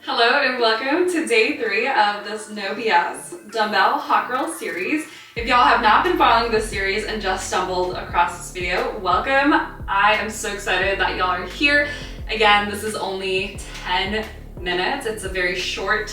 Hello and welcome to day 3 of this No BS Dumbbell Hot Girl series. If y'all have not been following this series and just stumbled across this video, welcome. I am so excited that y'all are here. Again, this is only 10 minutes. It's a very short,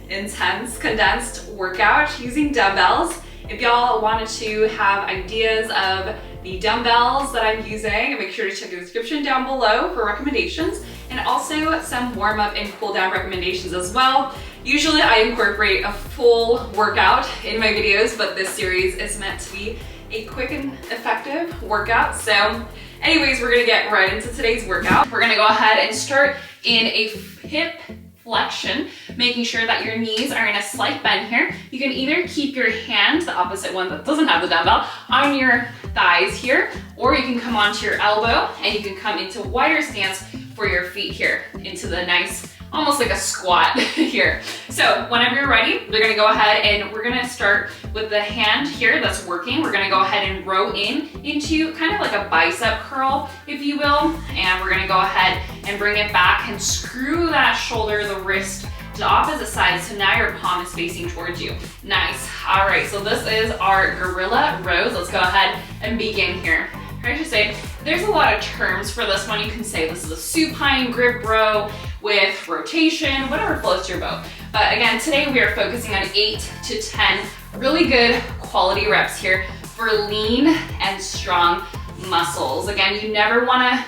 intense, condensed workout using dumbbells. If y'all wanted to have ideas of the dumbbells that I'm using, make sure to check the description down below for recommendations, and also some warm-up and cool-down recommendations as well. Usually I incorporate a full workout in my videos, but this series is meant to be a quick and effective workout. So anyways, we're gonna get right into today's workout. We're gonna go ahead and start in a hip flexion, making sure that your knees are in a slight bend here. You can either keep your hand, the opposite one that doesn't have the dumbbell, on your thighs here, or you can come onto your elbow and you can come into wider stance for your feet here, into the nice, almost like a squat here. So whenever you're ready, we're gonna go ahead and we're gonna start with the hand here that's working. We're gonna go ahead and row into kind of like a bicep curl, if you will. And we're gonna go ahead and bring it back and screw that shoulder, the wrist, to the opposite side. So now your palm is facing towards you. Nice. All right, so this is our gorilla rows. Let's go ahead and begin here. I should say, there's a lot of terms for this one. You can say this is a supine grip row with rotation, whatever floats your boat. But again, today we are focusing on 8 to 10 really good quality reps here for lean and strong muscles. Again, you never wanna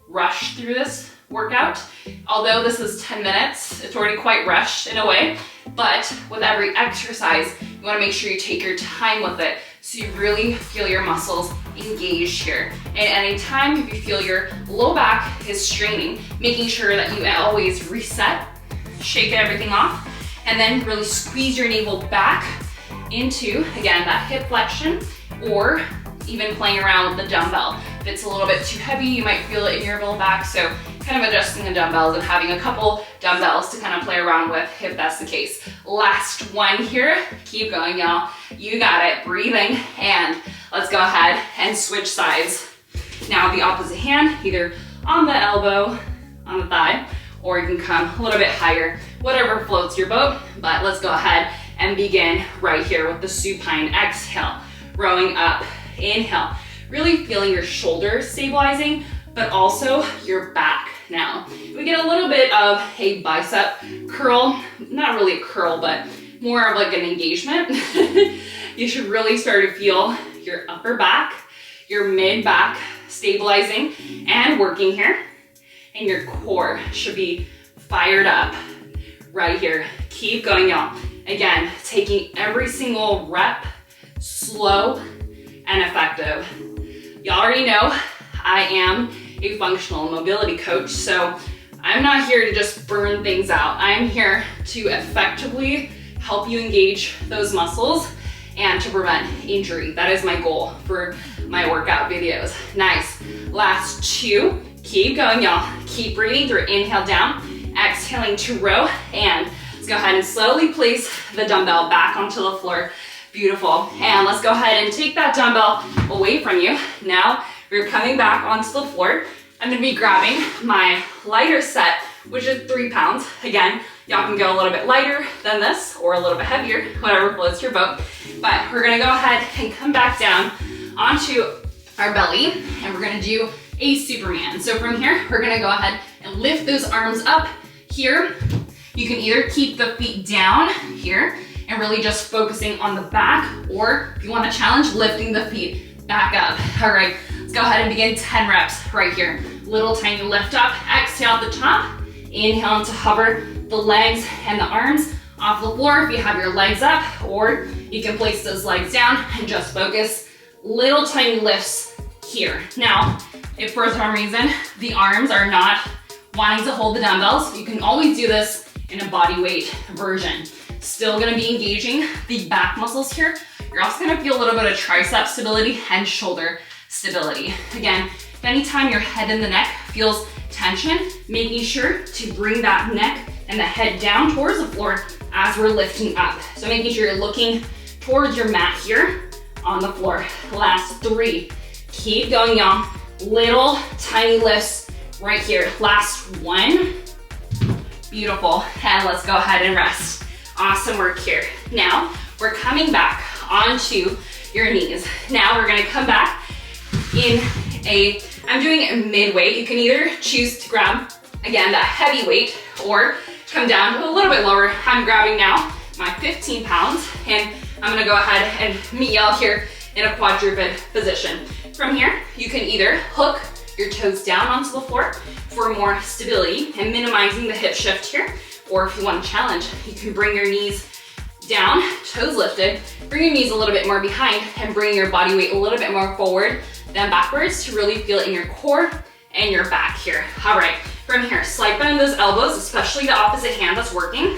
rush through this workout. Although this is 10 minutes, it's already quite rushed in a way, but with every exercise, you wanna make sure you take your time with it so you really feel your muscles engaged here. And any time if you feel your low back is straining, making sure that you always reset, shake everything off, and then really squeeze your navel back into, again, that hip flexion, or even playing around with the dumbbell. If it's a little bit too heavy, you might feel it in your low back, so kind of adjusting the dumbbells and having a couple dumbbells to kind of play around with if that's the case. Last one here, keep going y'all. You got it, breathing, and let's go ahead and switch sides. Now the opposite hand, either on the elbow, on the thigh, or you can come a little bit higher, whatever floats your boat, but let's go ahead and begin right here with the supine. Exhale, rowing up, inhale, really feeling your shoulders stabilizing, but also your back. Now, we get a little bit of a bicep curl, not really a curl, but more of like an engagement. You should really start to feel your upper back, your mid back stabilizing and working here. And your core should be fired up right here. Keep going, y'all. Again, taking every single rep slow and effective. Y'all already know I am a functional mobility coach, so I'm not here to just burn things out. I'm here to effectively help you engage those muscles and to prevent injury. That is my goal for my workout videos. Nice. Last 2. Keep going, y'all. Keep breathing through. Inhale down, exhaling to row, and let's go ahead and slowly place the dumbbell back onto the floor. Beautiful. And let's go ahead and take that dumbbell away from you. Now we're coming back onto the floor. I'm gonna be grabbing my lighter set, which is 3 pounds. Again, y'all can go a little bit lighter than this or a little bit heavier, whatever floats your boat. But we're gonna go ahead and come back down onto our belly, and we're gonna do a Superman. So from here, we're gonna go ahead and lift those arms up here. You can either keep the feet down here and really just focusing on the back, or if you want to challenge, lifting the feet back up. All right, let's go ahead and begin 10 reps right here. Little tiny lift up, exhale at the top, inhale to hover the legs and the arms off the floor if you have your legs up, or you can place those legs down and just focus. Little tiny lifts here. Now, if for some reason the arms are not wanting to hold the dumbbells, you can always do this in a body weight version. Still gonna be engaging the back muscles here. You're also gonna feel a little bit of tricep stability and shoulder stability. Again, anytime your head and the neck feels tension, making sure to bring that neck and the head down towards the floor as we're lifting up. So making sure you're looking towards your mat here on the floor. Last 3. Keep going, y'all. Little tiny lifts right here. Last 1, Beautiful, and let's go ahead and rest. Awesome work here. Now, we're coming back onto your knees. Now we're gonna come back in I'm doing a mid-weight. You can either choose to grab, again, that heavy weight or come down to a little bit lower. I'm grabbing now my 15 pounds and I'm gonna go ahead and meet y'all here in a quadruped position. From here, you can either hook your toes down onto the floor for more stability and minimizing the hip shift here, or if you want to challenge, you can bring your knees down, toes lifted, bring your knees a little bit more behind and bring your body weight a little bit more forward than backwards to really feel it in your core and your back here. All right, from here, slide bend those elbows, especially the opposite hand that's working,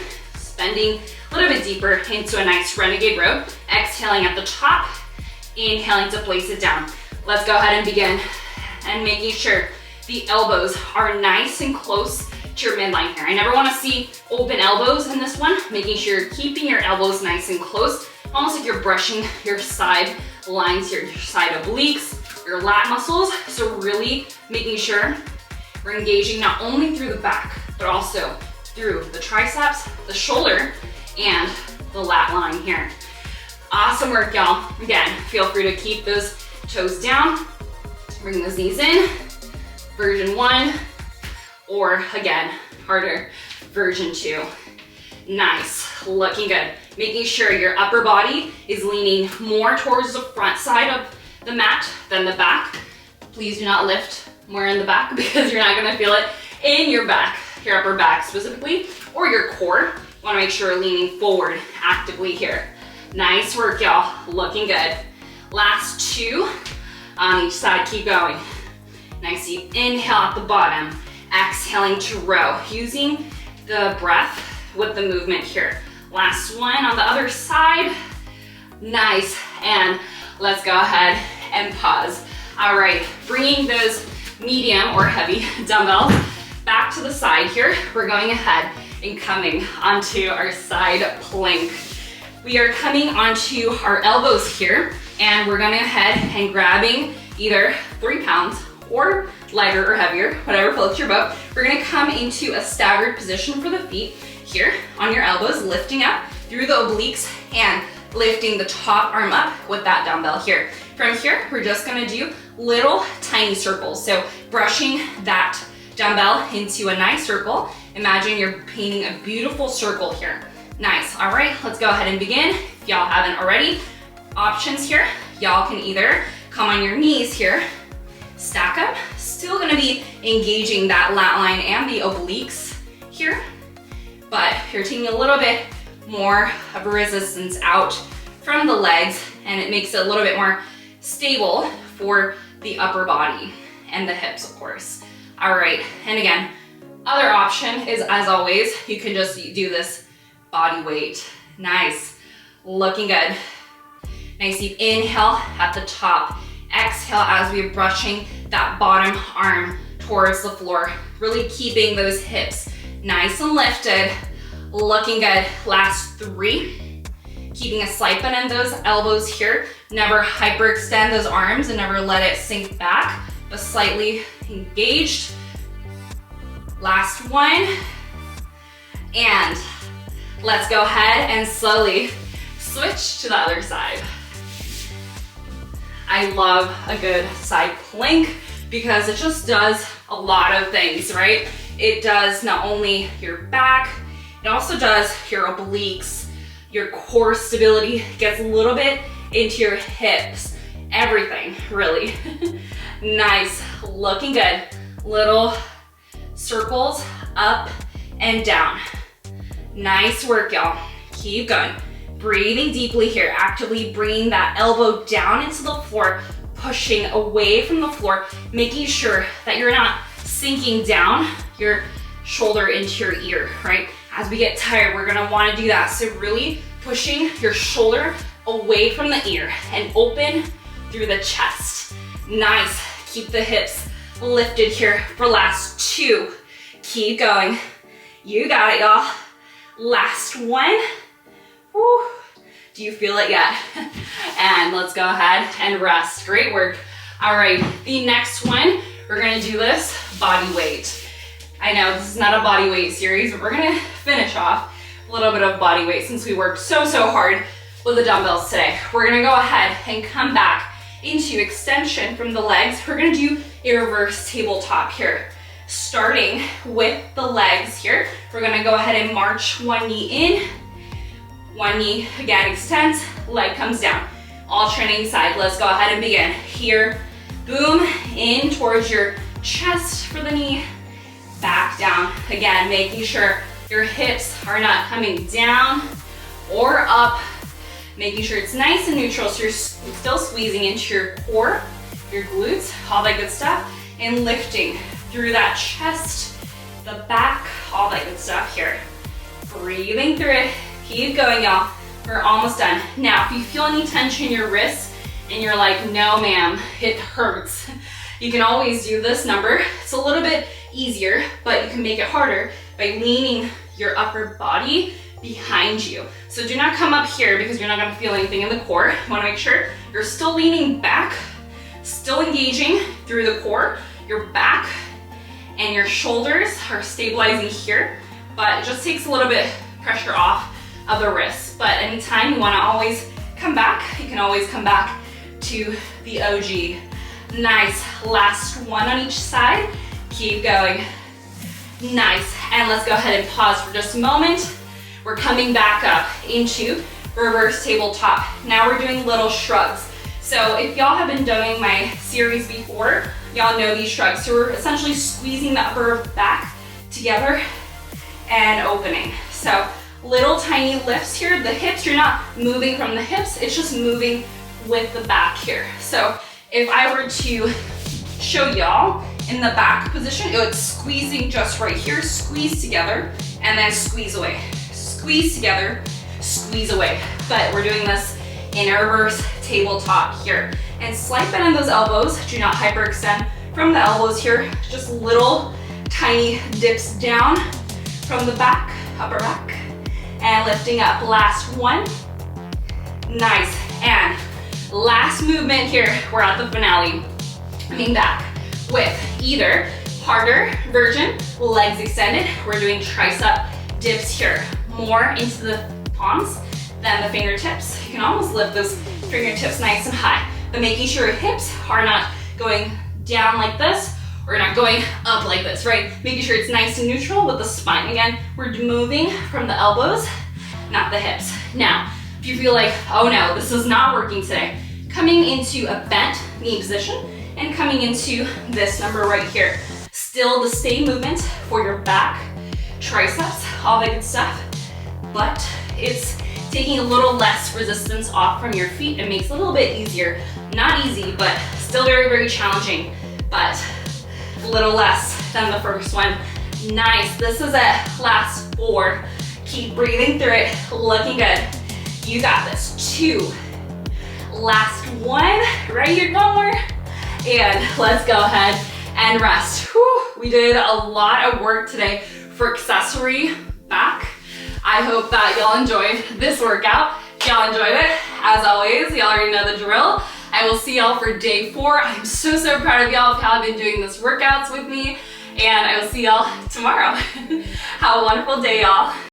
bending a little bit deeper into a nice renegade row, exhaling at the top, inhaling to place it down. Let's go ahead and begin and making sure the elbows are nice and close to your midline here. I never want to see open elbows in this one, making sure you're keeping your elbows nice and close, almost like you're brushing your side lines here, your side obliques, your lat muscles. So really making sure we're engaging not only through the back, but also through the triceps, the shoulder, and the lat line here. Awesome work, y'all. Again, feel free to keep those toes down, bring those knees in, version 1, or again, harder, version 2. Nice, looking good. Making sure your upper body is leaning more towards the front side of the mat than the back. Please do not lift more in the back because you're not gonna feel it in your back, your upper back specifically, or your core. You wanna make sure you're leaning forward actively here. Nice work, y'all, looking good. Last 2 on each side, keep going. Nice deep inhale at the bottom, exhaling to row, using the breath with the movement here. Last one on the other side. Nice, and let's go ahead and pause. All right, bringing those medium or heavy dumbbells back to the side here. We're going ahead and coming onto our side plank. We are coming onto our elbows here, and we're going ahead and grabbing either 3 pounds or lighter or heavier, whatever floats your boat. We're gonna come into a staggered position for the feet here on your elbows, lifting up through the obliques and lifting the top arm up with that dumbbell here. From here, we're just gonna do little tiny circles. So brushing that dumbbell into a nice circle. Imagine you're painting a beautiful circle here. Nice, all right, let's go ahead and begin. If y'all haven't already, options here. Y'all can either come on your knees here, stack up, still gonna be engaging that lat line and the obliques here, but you're taking a little bit more of a resistance out from the legs, and it makes it a little bit more stable for the upper body and the hips, of course. All right, and again, other option is, as always, you can just do this body weight. Nice, looking good. Nice deep inhale at the top. Exhale as we're brushing that bottom arm towards the floor, really keeping those hips nice and lifted, looking good. Last 3, keeping a slight bend in those elbows here. Never hyperextend those arms and never let it sink back, but slightly engaged. Last 1, and let's go ahead and slowly switch to the other side. I love a good side plank because it just does a lot of things, right? It does not only your back, it also does your obliques, your core stability, gets a little bit into your hips, everything, really. Nice, looking good. Little circles up and down. Nice work, y'all. Keep going. Breathing deeply here, actively bringing that elbow down into the floor, pushing away from the floor, making sure that you're not sinking down your shoulder into your ear, right? As we get tired, we're gonna wanna do that. So really pushing your shoulder away from the ear and open through the chest. Nice, keep the hips lifted here for last 2. Keep going. You got it, y'all. Last 1. Woo. Do you feel it yet? And let's go ahead and rest. Great work. All right, the next one, we're gonna do this body weight. I know this is not a body weight series, but we're gonna finish off a little bit of body weight since we worked so hard with the dumbbells today. We're gonna go ahead and come back into extension from the legs. We're gonna do a reverse tabletop here. Starting with the legs here, we're gonna go ahead and march one knee in, one knee again extends, leg comes down. Alternating side, let's go ahead and begin. Here, boom, in towards your chest for the knee, back down. Again, making sure your hips are not coming down or up, making sure it's nice and neutral so you're still squeezing into your core, your glutes, all that good stuff, and lifting through that chest, the back, all that good stuff here. Breathing through it. Keep going, y'all. We're almost done. Now, if you feel any tension in your wrists and you're like, no ma'am, it hurts, you can always do this number. It's a little bit easier, but you can make it harder by leaning your upper body behind you. So do not come up here because you're not gonna feel anything in the core. You wanna make sure you're still leaning back, still engaging through the core, your back and your shoulders are stabilizing here, but it just takes a little bit pressure off of the wrists. But anytime you wanna always come back, you can always come back to the OG. Nice, last one on each side. Keep going. Nice, and let's go ahead and pause for just a moment. We're coming back up into reverse tabletop. Now we're doing little shrugs. So if y'all have been doing my series before, y'all know these shrugs. So we're essentially squeezing the upper back together and opening. So little tiny lifts here. The hips, you're not moving from the hips, it's just moving with the back here. So if I were to show y'all in the back position, it's squeezing just right here, squeeze together, and then squeeze away. Squeeze together, squeeze away. But we're doing this in a reverse tabletop here. And slight bend in those elbows, do not hyperextend from the elbows here, just little tiny dips down from the back, upper back, and lifting up. Last one. Nice. And last movement here, we're at the finale. Coming back with either harder version, legs extended. We're doing tricep dips here, more into the palms than the fingertips. You can almost lift those fingertips nice and high, but making sure your hips are not going down like this or not going up like this, right? Making sure it's nice and neutral with the spine. Again, we're moving from the elbows, not the hips. Now, if you feel like, oh no, this is not working today, coming into a bent knee position and coming into this number right here. Still the same movement for your back, triceps, all that good stuff, but it's taking a little less resistance off from your feet. It makes it a little bit easier. Not easy, but still very challenging, but a little less than the first one. Nice, this is it, last 4. Keep breathing through it, looking good. You got this, 2. Last 1, right here, one more. And let's go ahead and rest. Whew, we did a lot of work today for accessory back. I hope that y'all enjoyed this workout. If y'all enjoyed it, as always, y'all already know the drill. I will see y'all for day 4. I'm so proud of y'all for having been doing this workouts with me, and I will see y'all tomorrow. Have a wonderful day, y'all.